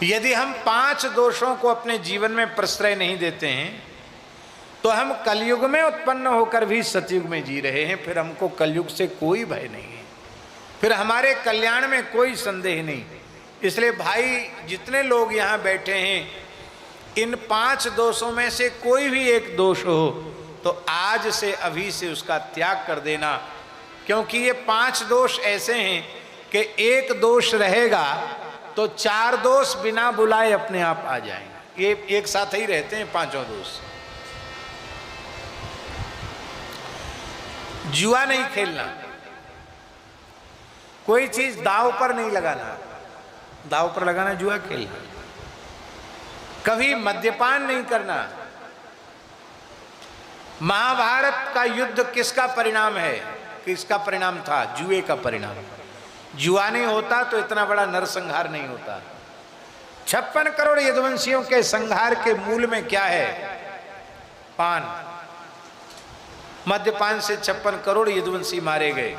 यदि हम 5 दोषों को अपने जीवन में प्रश्रय नहीं देते हैं तो हम कलयुग में उत्पन्न होकर भी सतयुग में जी रहे हैं। फिर हमको कलयुग से कोई भय नहीं है, फिर हमारे कल्याण में कोई संदेह नहीं। इसलिए भाई जितने लोग यहाँ बैठे हैं, इन 5 दोषों में से कोई भी एक दोष हो तो आज से अभी से उसका त्याग कर देना, क्योंकि ये 5 दोष ऐसे हैं कि एक दोष रहेगा तो 4 दोष बिना बुलाए अपने आप आ जाएंगे। ये एक साथ ही रहते हैं 5 दोष। जुआ नहीं खेलना, कोई चीज दांव पर नहीं लगाना, दांव पर लगाना जुआ खेलना। कभी मद्यपान नहीं करना। महाभारत का युद्ध किसका परिणाम है? किसका परिणाम था? जुए का परिणाम। जुआ नहीं होता तो इतना बड़ा नरसंहार नहीं होता। 56 करोड़ यदुवंशियों के संहार के मूल में क्या है? पान। मद्यपान से 56 करोड़ यदुवंशी मारे गए।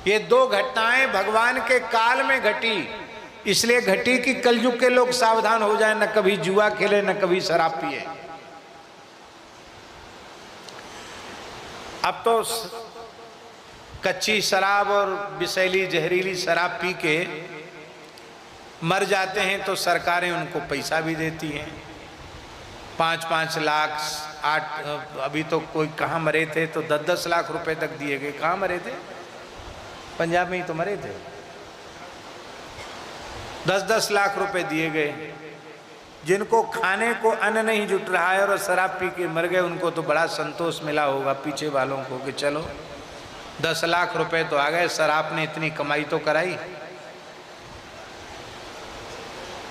ये 2 घटनाएं भगवान के काल में घटी, इसलिए घटी कि कलयुग के लोग सावधान हो जाएं, न कभी जुआ खेले न कभी शराब पिए। अब तो कच्ची शराब और विषैली जहरीली शराब पी के मर जाते हैं तो सरकारें उनको पैसा भी देती हैं, 5-5 लाख 8, अभी तो कोई कहाँ मरे थे तो 10-10 लाख रुपए तक दिए गए। कहाँ मरे थे? पंजाब में ही तो मरे थे। 10-10 लाख रुपए दिए गए। जिनको खाने को अन्न नहीं जुट रहा है और शराब पी के मर गए, उनको तो बड़ा संतोष मिला होगा पीछे वालों को कि चलो 10 लाख रुपए तो आ गए, शराब ने इतनी कमाई तो कराई।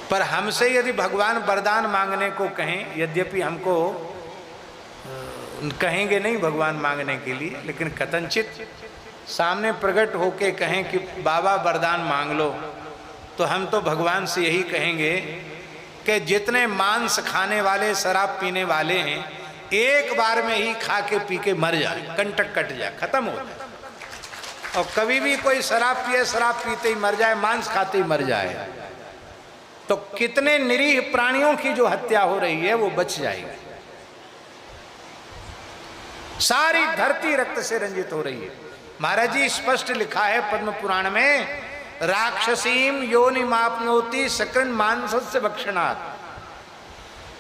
पर हमसे यदि भगवान वरदान मांगने को कहें, यद्यपि हमको कहेंगे नहीं भगवान मांगने के लिए, लेकिन कथनचित सामने प्रकट होके कहें कि बाबा वरदान मांग लो, तो हम तो भगवान से यही कहेंगे कि जितने मांस खाने वाले शराब पीने वाले हैं, एक बार में ही खा के पी के मर जाए, कंटक कट जाए, खत्म हो जाए। और कभी भी कोई शराब पिए, शराब पीते ही मर जाए, मांस खाते ही मर जाए, तो कितने निरीह प्राणियों की जो हत्या हो रही है वो बच जाएगी। सारी धरती रक्त से रंजित हो रही है। महाराज जी स्पष्ट लिखा है पद्म पुराण में, राक्षसीम योनिमाप्नोति सकृन मांसस्य भक्षणात्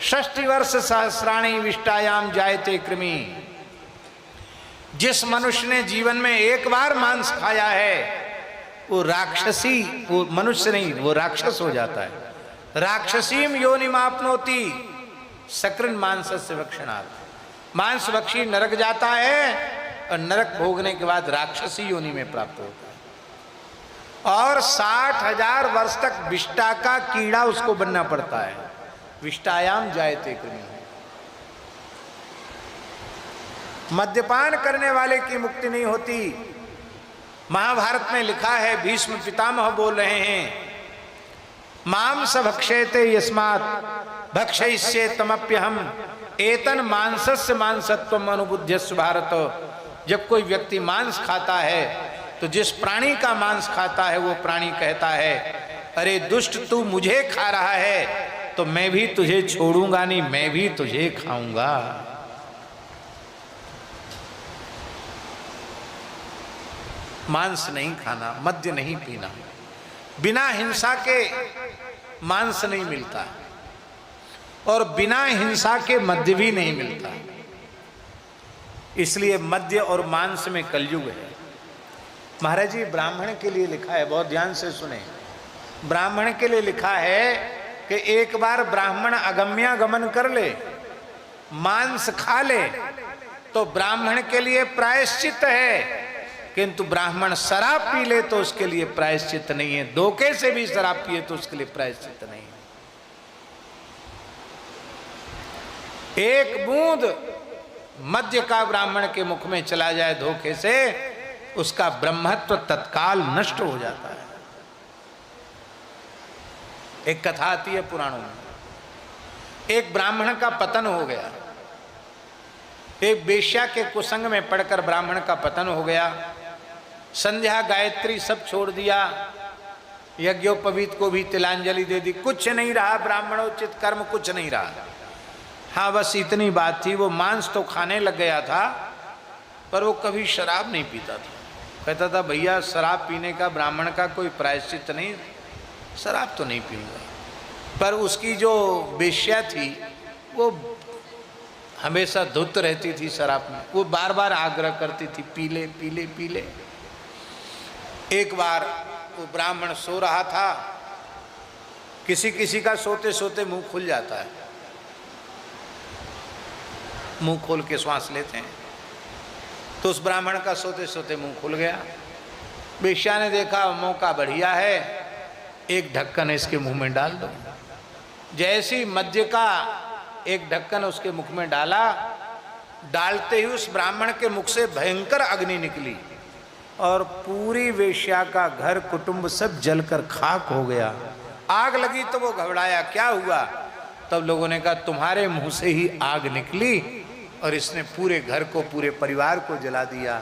60 वर्ष सहस्राणि विष्टायाम जायते कृमि। जिस मनुष्य ने जीवन में एक बार मांस खाया है वो राक्षसी, वो मनुष्य नहीं, वो राक्षस हो जाता है। राक्षसीम योनिमाप्नोति सकृन मांसस्य भक्षणात्। मांस भक्षी नरक जाता है और नरक भोगने के बाद राक्षसी योनि में प्राप्त होता है। और 60,000 वर्ष तक विष्टा का कीड़ा उसको बनना पड़ता है। विष्टायाम जायते कृमि। मद्यपान करने वाले की मुक्ति नहीं होती। महाभारत में लिखा है, भीष्म पितामह बोल रहे हैं, मांस भक्षेते यस्मात् भक्षयिष्ये तमप्यहम् एतन मांसस्य मांसत्वम अनुभुध्यस्व भारत। जब कोई व्यक्ति मांस खाता है तो जिस प्राणी का मांस खाता है वो प्राणी कहता है, अरे दुष्ट तू मुझे खा रहा है तो मैं भी तुझे छोड़ूंगा नहीं, मैं भी तुझे खाऊंगा। मांस नहीं खाना, मद्य नहीं पीना। बिना हिंसा के मांस नहीं मिलता और बिना हिंसा के मद्य भी नहीं मिलता। इसलिए मद्य और मांस में कलयुग है। महाराज जी ब्राह्मण के लिए लिखा है, बहुत ध्यान से सुने, ब्राह्मण के लिए लिखा है कि एक बार ब्राह्मण अगम्यागमन कर ले, मांस खा ले तो ब्राह्मण के लिए प्रायश्चित है, किंतु ब्राह्मण शराब पी ले तो उसके लिए प्रायश्चित नहीं है। धोखे से भी शराब पिए तो उसके लिए प्रायश्चित नहीं है। एक बूंद मद्य का ब्राह्मण के मुख में चला जाए धोखे से, उसका ब्रह्मत्व तत्काल नष्ट हो जाता है। एक कथा आती है पुराणों में, एक ब्राह्मण का पतन हो गया। एक वेश्या के कुसंग में पड़कर ब्राह्मण का पतन हो गया। संध्या गायत्री सब छोड़ दिया यज्ञोपवीत को भी तिलांजलि दे दी, कुछ नहीं रहा, ब्राह्मणोचित कर्म कुछ नहीं रहा। हाँ बस इतनी बात थी, वो मांस तो खाने लग गया था पर वो कभी शराब नहीं पीता था। कहता था भैया शराब पीने का ब्राह्मण का कोई प्रायश्चित नहीं, शराब तो नहीं पीऊंगा। पर उसकी जो वेश्या थी वो हमेशा धुत रहती थी शराब में, वो बार बार आग्रह करती थी पी ले पी ले पी ले। एक बार वो ब्राह्मण सो रहा था, किसी किसी का सोते सोते मुंह खुल जाता है, मुंह खोल के श्वास लेते हैं, तो उस ब्राह्मण का सोते सोते मुंह खुल गया। वेश्या ने देखा मौका बढ़िया है, एक ढक्कन इसके मुंह में डाल दो। जैसी मध्य का एक ढक्कन उसके मुख में डाला, डालते ही उस ब्राह्मण के मुख से भयंकर अग्नि निकली और पूरी वेश्या का घर कुटुंब सब जलकर खाक हो गया। आग लगी तो वो घबराया, क्या हुआ? तब लोगों ने कहा तुम्हारे मुंह से ही आग निकली और इसने पूरे घर को पूरे परिवार को जला दिया।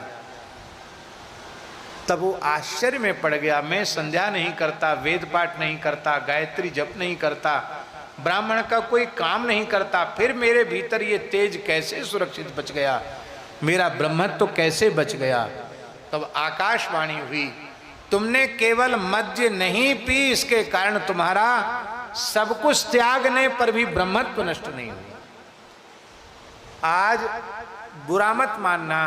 तब वो आश्चर्य में पड़ गया, मैं संध्या नहीं करता, वेद पाठ नहीं करता, गायत्री जप नहीं करता, ब्राह्मण का कोई काम नहीं करता, फिर मेरे भीतर ये तेज कैसे सुरक्षित बच गया, मेरा ब्रह्मत्व तो कैसे बच गया? तब आकाशवाणी हुई, तुमने केवल मद्य नहीं पी, इसके कारण तुम्हारा सब कुछ त्यागने पर भी ब्रह्मत्व नष्ट नहीं हुआ। आज बुरा मत मानना,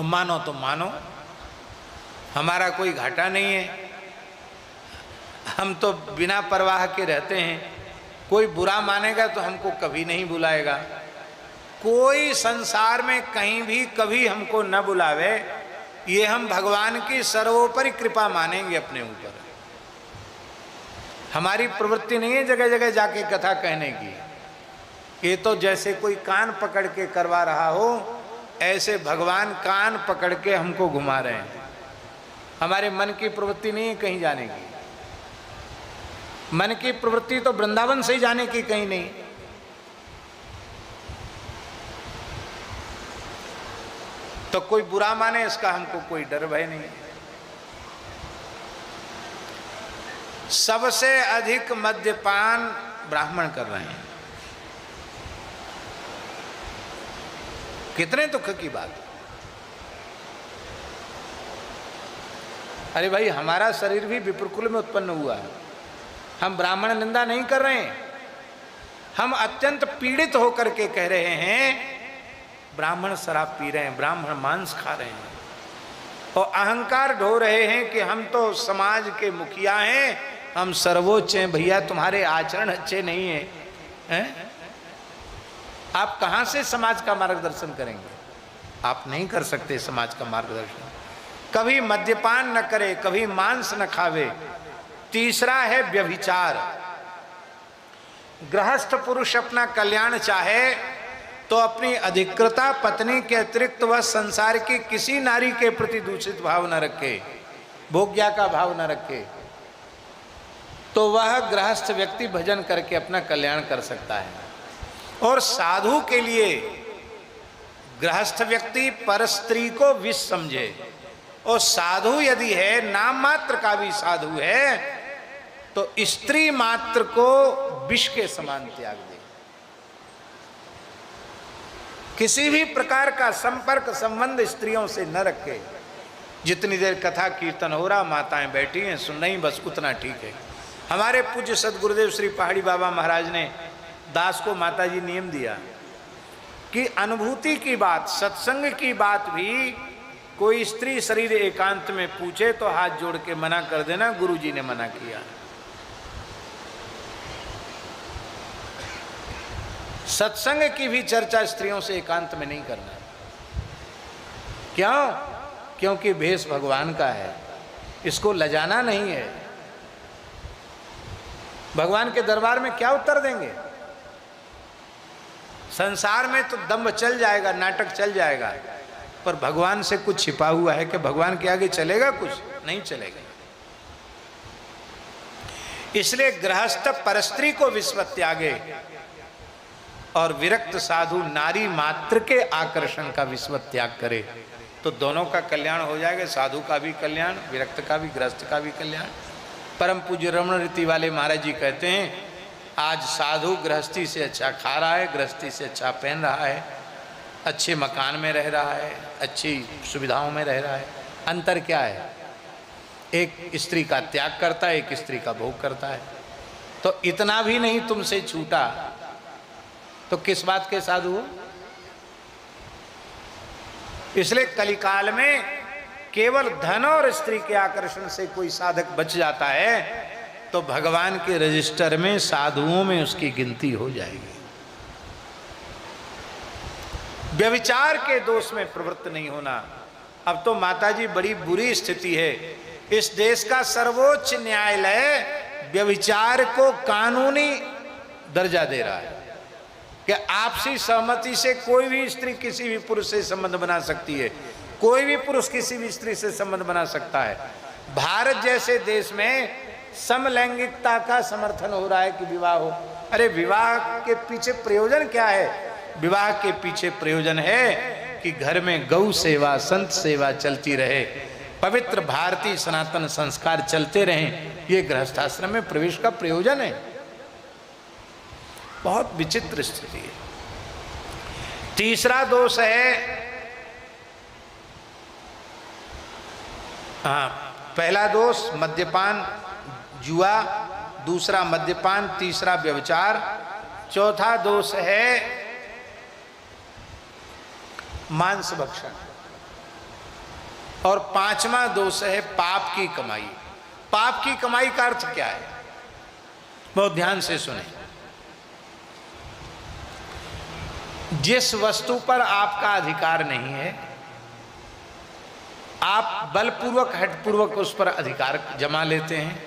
मानो तो मानो, हमारा कोई घाटा नहीं है, हम तो बिना परवाह के रहते हैं। कोई बुरा मानेगा तो हमको कभी नहीं बुलाएगा, कोई संसार में कहीं भी कभी हमको न बुलावे, ये हम भगवान की सर्वोपरि कृपा मानेंगे अपने ऊपर। हमारी प्रवृत्ति नहीं है जगह जगह जाके कथा कहने की, ये तो जैसे कोई कान पकड़ के करवा रहा हो ऐसे भगवान कान पकड़ के हमको घुमा रहे हैं। हमारे मन की प्रवृत्ति नहीं है कहीं जाने की, मन की प्रवृत्ति तो वृंदावन से ही जाने की कहीं नहीं। तो कोई बुरा माने इसका हमको कोई डर भय नहीं। सबसे अधिक मद्यपान ब्राह्मण कर रहे हैं, कितने दुख की बात। अरे भाई हमारा शरीर भी विप्रकुल में उत्पन्न हुआ है, हम ब्राह्मण निंदा नहीं कर रहे हैं, हम अत्यंत पीड़ित होकर के कह रहे हैं ब्राह्मण शराब पी रहे हैं, ब्राह्मण मांस खा रहे हैं और अहंकार ढो रहे हैं कि हम तो समाज के मुखिया हैं, हम सर्वोच्च हैं। भैया तुम्हारे आचरण अच्छे नहीं हैं, आप कहाँ से समाज का मार्गदर्शन करेंगे? आप नहीं कर सकते समाज का मार्गदर्शन। कभी मद्यपान न करे, कभी मांस न खावे। तीसरा है व्यभिचार। गृहस्थ पुरुष अपना कल्याण चाहे तो अपनी अधिकृता पत्नी के अतिरिक्त वह संसार की किसी नारी के प्रति दूषित भाव न रखे, भोग्या का भाव न रखे, तो वह गृहस्थ व्यक्ति भजन करके अपना कल्याण कर सकता है। और साधु के लिए गृहस्थ व्यक्ति पर स्त्री को विष समझे, और साधु यदि है, नाम मात्र का भी साधु है, तो स्त्री मात्र को विष के समान त्याग दे। किसी भी प्रकार का संपर्क संबंध स्त्रियों से न रखे। जितनी देर कथा कीर्तन हो रहा, माताएं बैठी हैं सुन रही, बस उतना ठीक है। हमारे पूज्य सदगुरुदेव श्री पहाड़ी बाबा महाराज ने दास को माताजी नियम दिया कि अनुभूति की बात, सत्संग की बात भी कोई स्त्री शरीर एकांत में पूछे तो हाथ जोड़ के मना कर देना, गुरुजी ने मना किया। सत्संग की भी चर्चा स्त्रियों से एकांत में नहीं करना। क्यों? क्योंकि भेष भगवान का है, इसको लजाना नहीं है। भगवान के दरबार में क्या उत्तर देंगे? संसार में तो दम्भ चल जाएगा, नाटक चल जाएगा, पर भगवान से कुछ छिपा हुआ है कि भगवान के आगे चलेगा? कुछ नहीं चलेगा। इसलिए गृहस्थ परस्त्री को विस्वत त्यागे और विरक्त साधु नारी मात्र के आकर्षण का विस्वत त्याग करे, तो दोनों का कल्याण हो जाएगा। साधु का भी कल्याण, विरक्त का भी, गृहस्थ का भी कल्याण। परम पूज्य रमण रीति वाले महाराज जी कहते हैं, आज साधु गृहस्थी से अच्छा खा रहा है, गृहस्थी से अच्छा पहन रहा है, अच्छे मकान में रह रहा है, अच्छी सुविधाओं में रह रहा है। अंतर क्या है? एक स्त्री का त्याग करता है, एक स्त्री का भोग करता है। तो इतना भी नहीं तुमसे छूटा तो किस बात के साधु हो? इसलिए कलिकाल में केवल धन और स्त्री के आकर्षण से कोई साधक बच जाता है तो भगवान के रजिस्टर में साधुओं में उसकी गिनती हो जाएगी। व्यभिचार के दोष में प्रवृत्त नहीं होना। अब तो माताजी बड़ी बुरी स्थिति है। इस देश का सर्वोच्च न्यायालय व्यभिचार को कानूनी दर्जा दे रहा है कि आपसी सहमति से कोई भी स्त्री किसी भी पुरुष से संबंध बना सकती है, कोई भी पुरुष किसी भी स्त्री से संबंध बना सकता है। भारत जैसे देश में समलैंगिकता का समर्थन हो रहा है कि विवाह हो। अरे विवाह के पीछे प्रयोजन क्या है? विवाह के पीछे प्रयोजन है कि घर में गौ सेवा, संत सेवा चलती रहे, पवित्र भारतीय सनातन संस्कार चलते रहें। ये गृहस्थाश्रम में प्रवेश का प्रयोजन है। बहुत विचित्र स्थिति है। तीसरा दोष है, पहला दोष मद्यपान जुआ, दूसरा मद्यपान, तीसरा व्यभिचार, चौथा दोष है मांस भक्षण और पांचवा दोष है पाप की कमाई। पाप की कमाई का अर्थ क्या है? बहुत ध्यान से सुने। जिस वस्तु पर आपका अधिकार नहीं है, आप बलपूर्वक हठपूर्वक उस पर अधिकार जमा लेते हैं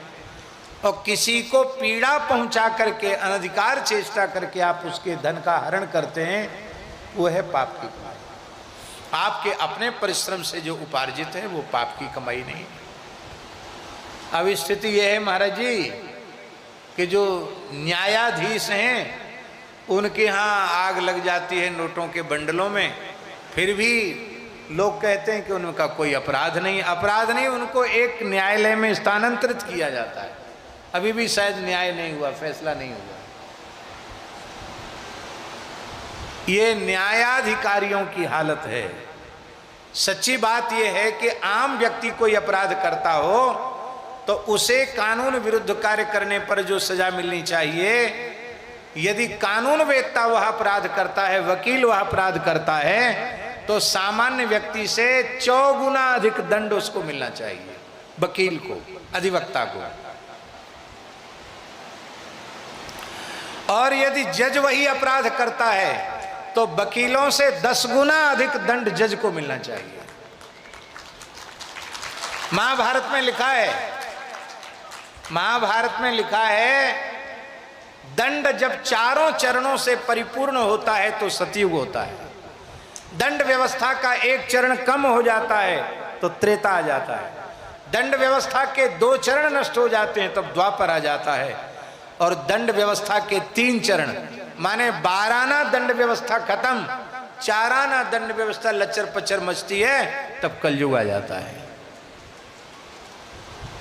और किसी को पीड़ा पहुंचा करके, अनधिकार चेष्टा करके आप उसके धन का हरण करते हैं, वो है पाप की कमाई। आपके अपने परिश्रम से जो उपार्जित है वो पाप की कमाई नहीं। अब स्थिति यह है महाराज जी कि जो न्यायाधीश हैं उनके यहाँ आग लग जाती है नोटों के बंडलों में, फिर भी लोग कहते हैं कि उनका कोई अपराध नहीं। अपराध नहीं, उनको एक न्यायालय में स्थानांतरित किया जाता है। अभी भी शायद न्याय नहीं हुआ, फैसला नहीं हुआ। ये न्यायाधिकारियों की हालत है। सच्ची बात यह है कि आम व्यक्ति कोई अपराध करता हो तो उसे कानून विरुद्ध कार्य करने पर जो सजा मिलनी चाहिए, यदि कानून वेत्ता वह अपराध करता है, वकील वह अपराध करता है, तो सामान्य व्यक्ति से 4 गुना अधिक दंड उसको मिलना चाहिए, वकील को, अधिवक्ता को। और यदि जज वही अपराध करता है तो वकीलों से 10 गुना अधिक दंड जज को मिलना चाहिए। महाभारत में लिखा है, महाभारत में लिखा है, दंड जब चारों चरणों से परिपूर्ण होता है तो सतयुग होता है। दंड व्यवस्था का एक चरण कम हो जाता है तो त्रेता आ जाता है। दंड व्यवस्था के 2 चरण नष्ट हो जाते हैं तब द्वापर आ जाता है। और दंड व्यवस्था के 3 चरण, माने 12 आना दंड व्यवस्था खत्म, 4 आना दंड व्यवस्था लचर पचर मचती है, तब कलयुग आ जाता है।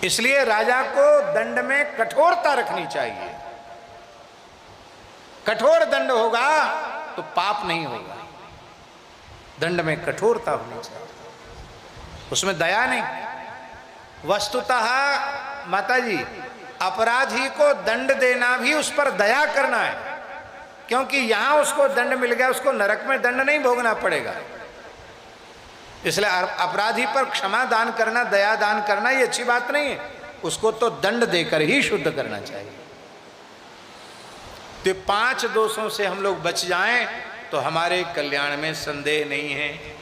इसलिए राजा को दंड में कठोरता रखनी चाहिए। कठोर दंड होगा तो पाप नहीं होगा। दंड में कठोरता होनी चाहिए, उसमें दया नहीं। वस्तुतः माताजी, अपराधी को दंड देना भी उस पर दया करना है, क्योंकि यहां उसको दंड मिल गया, उसको नरक में दंड नहीं भोगना पड़ेगा। इसलिए अपराधी पर क्षमा दान करना, दया दान करना ये अच्छी बात नहीं है, उसको तो दंड देकर ही शुद्ध करना चाहिए। तो 5 दोषों से हम लोग बच जाएं तो हमारे कल्याण में संदेह नहीं है।